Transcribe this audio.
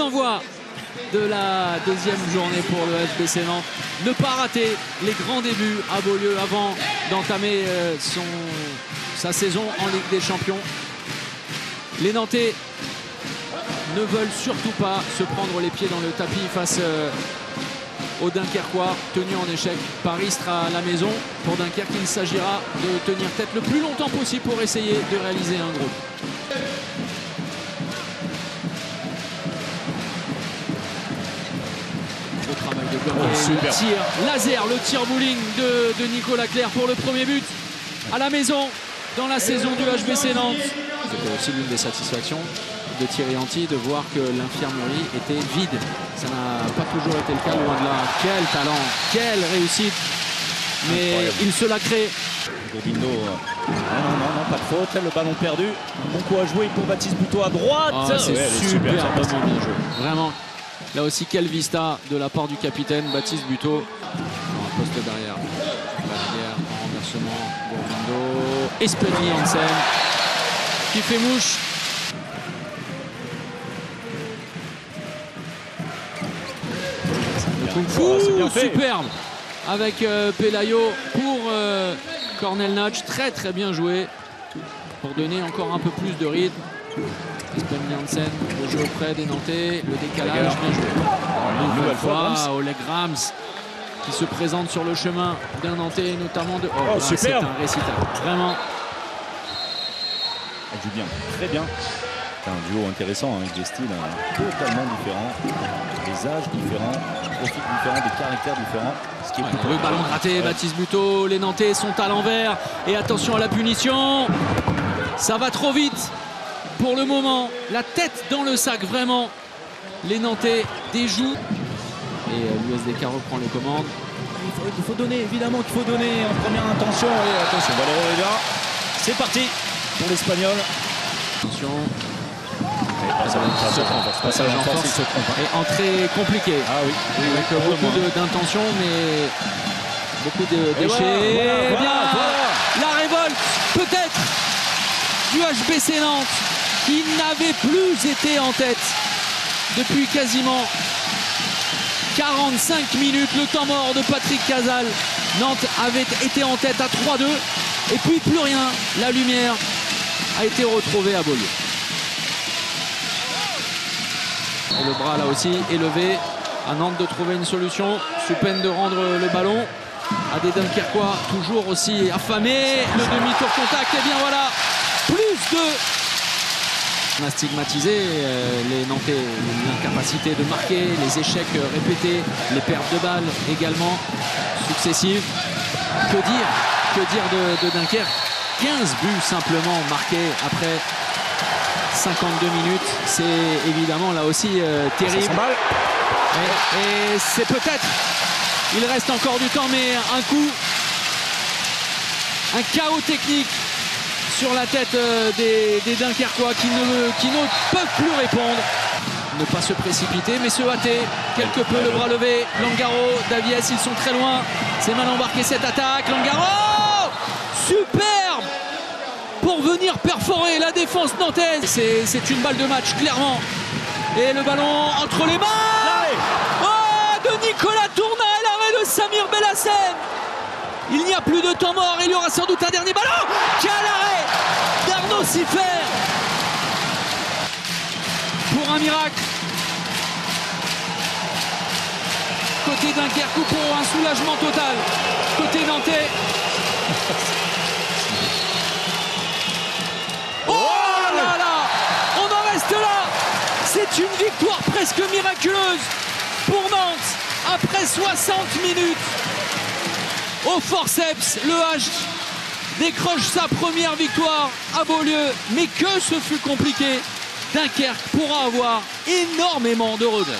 d'envoi de la deuxième journée pour le HBC Nantes. Ne pas rater les grands débuts à Beaulieu avant d'entamer sa saison en Ligue des Champions. Les Nantais ne veulent surtout pas se prendre les pieds dans le tapis face aux Dunkerquois, tenus en échec par Istres à la maison. Pour Dunkerque, il s'agira de tenir tête le plus longtemps possible pour essayer de réaliser un groupe. Le travail de Gomet, le tir laser, le tir bowling de Nicolas Clerc pour le premier but à la maison dans la saison du HBC Nantes. C'était aussi l'une des satisfactions de Thierry Anti de voir que l'infirmerie était vide. Ça n'a pas toujours été le cas, loin de là. Quel talent, quelle réussite. Mais incroyable. Il se la crée. Gourdindo, non, pas de faute. Le ballon perdu. Bon coup à jouer pour Baptiste Buteau à droite. Oh, c'est super bien joué. Vraiment. Là aussi, quelle vista de la part du capitaine Baptiste Buteau. Un poste derrière. Barrière, en renversement. Gourdindo. Espeny Hansen qui fait mouche. Superbe avec Pelayo pour Cornel Notch, très bien joué pour donner encore un peu plus de rythme. Espeny Hansen, le jeu auprès des Nantais, le décalage bien joué. Une nouvelle fois, Oleg Rams qui se présente sur le chemin d'un Nantais, notamment de... Oh, c'est un récital, vraiment. Elle joue bien, très bien. C'est un duo intéressant avec des styles totalement différents, des âges différents, des profils différents, des caractères différents. Ce qui est le ballon raté, Baptiste Buteau, les Nantais sont à l'envers et attention à la punition. Ça va trop vite pour le moment, la tête dans le sac vraiment. Les Nantais déjouent et l'USDK reprend les commandes. Il faut donner, évidemment qu'il faut donner en première intention. Et attention, Valero est là. C'est parti pour l'Espagnol. Attention. Passage en force et entrée compliquée. Ah oui, avec beaucoup d'intention, mais beaucoup de déchets. Voilà. La révolte peut-être du HBC Nantes qui n'avait plus été en tête depuis quasiment 45 minutes. Le temps mort de Patrick Casal. Nantes avait été en tête à 3-2 et puis plus rien. La lumière a été retrouvée à Beaulieu. Et le bras là aussi élevé à Nantes de trouver une solution sous peine de rendre le ballon à des Dunkerquois toujours aussi affamés. Le demi-tour contact et bien voilà, plus de... On a stigmatisé les Nantais, l'incapacité de marquer, les échecs répétés, les pertes de balles également successives. Que dire de Dunkerque? 15 buts simplement marqués après 52 minutes, c'est évidemment là aussi terrible. Et c'est peut-être, il reste encore du temps, mais un chaos technique sur la tête des Dunkerquois qui ne peuvent plus répondre. Ne pas se précipiter, mais se hâter quelque peu, le bras levé. Langaro, Davies, ils sont très loin. C'est mal embarqué cette attaque. Langaro, superbe pour venir perforer la défense nantaise. C'est une balle de match, clairement. Et le ballon entre les mains de Nicolas Tournal, l'arrêt de Samir Belhassen. Il n'y a plus de temps mort, il y aura sans doute un dernier ballon. Quel arrêt d'Arnaud Siffer pour un miracle. Côté Dunkerque, ou pour un soulagement total. Côté nantais. C'est une victoire presque miraculeuse pour Nantes après 60 minutes. Au forceps, le H décroche sa première victoire à Beaulieu. Mais que ce fut compliqué. Dunkerque pourra avoir énormément de regrets.